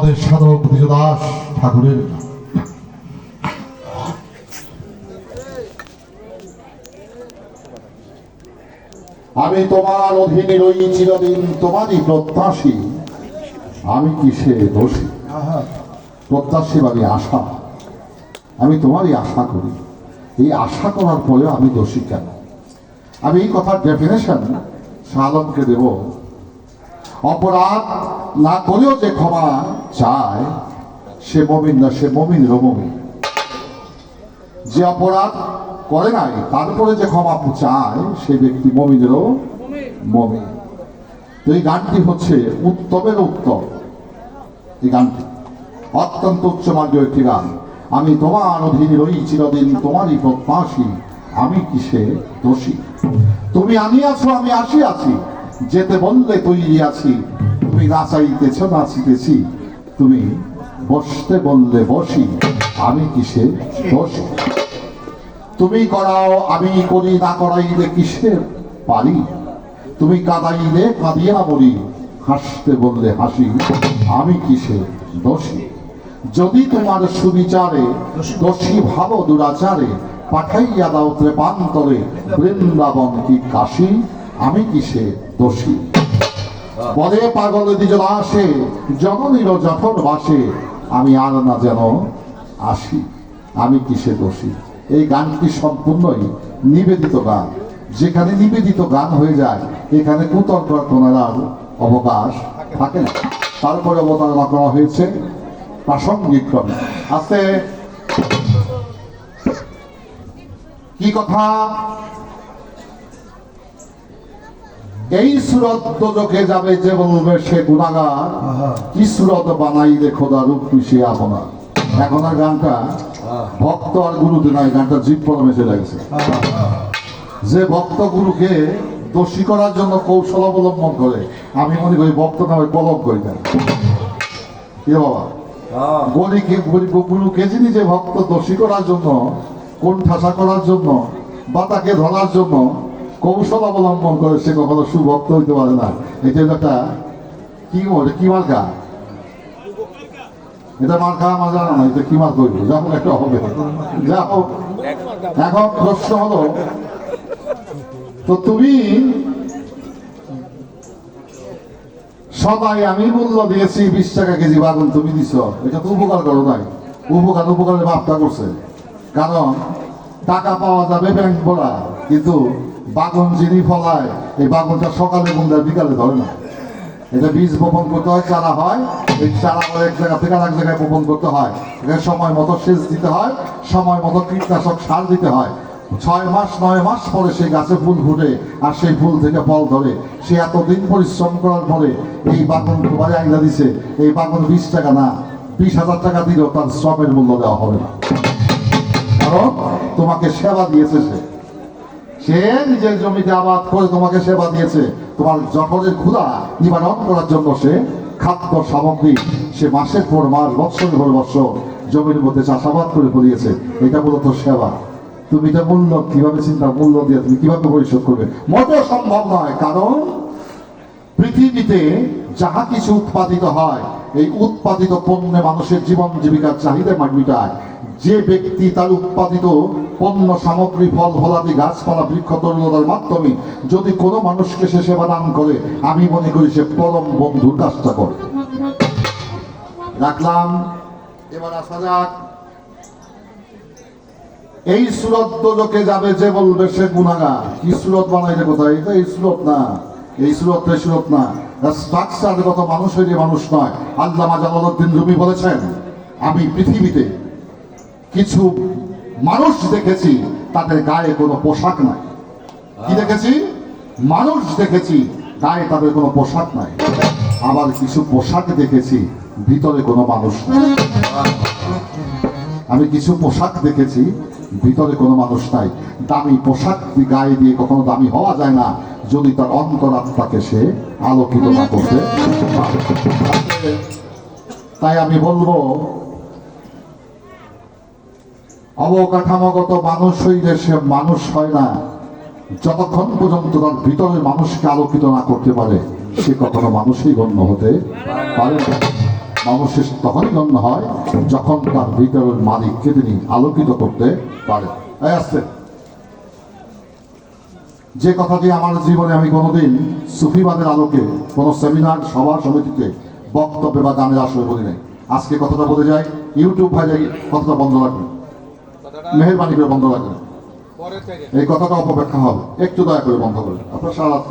আমাদের সাধক দ্বিজদাস ঠাকুরের গান। আমি তোমার অধীনে রই চিরদিন, তোমারই প্রত্যাশী, আমি কিসে দোষী। প্রত্যাশী মানে আশা, আমি তোমারই আশা করি। এই আশা করার পরেও আমি দোষী কেন? আমি এই কথার ডেফিনেশন শাহ আলমকে দেব। অপরাধ না করেও যে ক্ষমা চায় সে মমিন না, সে মমিনেরও মমিন। যে অপরাধ করে নাই তারপরে যে ক্ষমা চায় সে ব্যক্তি মমিনেরও মমিন। তো এই গানটি হচ্ছে উত্তমের উত্তম। এই গানটি অত্যন্ত উচ্চমার্গীয় একটি গান। আমি তোমার অধীনে রই চিরদিন, তোমারই প্রত্যাশী, আমি কিসে দোষী। তুমি আনিয়াছো আমি আসিয়াছি, যেতে বললে তৈরি আছি। তুমি নাচাইতেছ নাচিতেছি, তুমি বসতে বললে বসি, আমি কিসে দোষী। তুমি করাও আমি করি, না করাইলে কিসে পারি। তুমি কাঁদাইলে কাঁদিয়া মরি, হাসতে বললে হাসি, আমি কিসে দোষী। যদি তোমার সুবিচারে দোষী ভাব দুরাচারে, পাঠাইয়া দাও ত্রেপান্তরে বৃন্দাবন কি কাশী, আমি কিসে দোষী। পরে পাগল দ্বিজদাসে জননীর জঠর বাসে, আমি আর না যেন আসি, আমি কিসে দোষী। এই গানটি সম্পূর্ণই নিবেদিত গান। যেখানে নিবেদিত গান হয়ে যায় এখানে কুতর্ক করার অবকাশ থাকে না। তারপরে অবতারণা করা হয়েছে প্রাসঙ্গিক ক্রমে। আজকে কি কথা, এই সুরত দোজখে যাবে যে বলবে সে গুনাহগার, কি সুরত বানাইলে খোদা রূপ মিশিয়ে আপনার। এখন আর গানটা ভক্ত আর গুরুতে নাই, গানটা জীব পরমে এসে লাগছে। যে ভক্ত গুরুকে দোষী করার জন্য কৌশল অবলম্বন করে, আমি মনে করি ভক্ত নামে কলম করি না। কি বাবা, গুরুকে যিনি যে ভক্ত দোষী করার জন্য, কোন ঠাসা করার জন্য বা তাকে ধরার জন্য কৌশল অবলম্বন করে, সে কখনো সুভক্ত হইতে পারে না। এটা একটা কি মার্কা, এটা মার্কা আমার জানা না, এটা কি মার করবো, যখন একটা হবে। যা হোক, এখন প্রশ্ন হলো, তো তুমি সবাই আমি মূল্য দিয়েছি 20 টাকা কেজি বাগুন, তুমি দিছ, এটা তো উপকার করো নাই। উপকারের মাপটা করছে। কারণ টাকা পাওয়া যাবে ব্যাংক ভরা, কিন্তু বাগুন যিনি ফলায় এই বাগুনটা সকালে গুন্ডার বিকালে ধরে না। এটা বীজ বপন করতে হয়, চারা হয়, এই চারা এক জায়গা থেকে আরেক জায়গায় বপন করতে হয়। এখানে সময় মতো সেচ দিতে হয়, সময় মতো কীটনাশক সার দিতে হয়। 6 মাস 9 মাস পরে সেই গাছে ফুল ফুটে আর সেই ফুল থেকে ফল ধরে। সে এতদিন পরিশ্রম করার পরে এই বাগুন তোমার আইনা দিছে। এই বাগুন 20 টাকা না, 20,000 টাকা দিলেও তার শ্রমের মূল্য দেওয়া হবে না। কারণ তোমাকে সেবা দিয়েছে, সে নিজের জমিতে আবাদ করে তোমাকে সেবা দিয়েছে। তোমার জঠরের ক্ষুধা নিবারণ করার জন্য সে খাদ্য সামগ্রী সে মাসের পর মাস, বৎসরের পর বৎসর জমির মধ্যে চাষাবাদ করে ফলিয়েছে। এটা মূলত সেবা। তুমি এটা মূল্য কিভাবে মূল্য দিয়ে তুমি কিভাবে পরিশোধ করবে? মোটেও সম্ভব নয়। কারণ পৃথিবীতে যাহা কিছু উৎপাদিত হয়, এই উৎপাদিত পণ্যে মানুষের জীবন জীবিকার চাহিদা মেটায়। যে ব্যক্তি তার উৎপাদিত পণ্য সামগ্রী, ফল ফলাদি, গাছপালা, বৃক্ষ তরুণতার মাধ্যমে যদি কোনো মানুষকে সে সেবা দান করে, আমি মনে করি সে পরম বন্ধুর কাজটা করে। রাখলাম, এবার আসা যাক। এই সুরত দোজখে যাবে যে বলবে সে গুনাহগার। কি সুরত বানাইলে কোথায়? এটা এই সুরত না, এই সুরত না। স্ট্রাকচারগত মানুষ হইলে মানুষ নয়। আল্লামা জালালউদ্দিন রুমি বলেছেন, আমি পৃথিবীতে কিছু মানুষ দেখেছি তাদের গায়ে কোনো পোশাক নাই। কি দেখেছি? মানুষ দেখেছি গায়ে তাদের কোনো পোশাক নাই। আবার কিছু পোশাক দেখেছি ভিতরে কোনো মানুষ নাই। আমি কিছু পোশাক দেখেছি ভিতরে কোনো মানুষ নাই। দামি পোশাক গায়ে দিয়ে কখনো দামি হওয়া যায় না যদি তার অন্তরাত্মাকে সে আলোকিত না করতে। তাই আমি বলবো, অবকাঠামোগত মানুষ হইলে সে মানুষ হয় না। যতক্ষণ পর্যন্ত তার ভিতরের মানুষকে আলোকিত না করতে পারে সে কখনো মানুষই গণ্য হতে পারে না। অবশেষ তখনই গণ্য হয় যখন তার ভিতরের মালিককে তিনি আলোকিত করতে পারেন। এই আসছে যে কথাটি আমার জীবনে আমি কোনোদিন সুফিবাদের আলোকে কোনো সেমিনার সভা সমিতিতে বক্তব্যে বা গানের আসলে বলি নাই, আজকে কথাটা বলে যায়। ইউটিউব ভাই কথাটা বন্ধ রাখবেন, মেহেরবানি করে বন্ধ রাখবেন। এই কথাটা অপব্যাখ্যা হবে, একটু দয়া করে বন্ধ করে। আপনার সারা রাত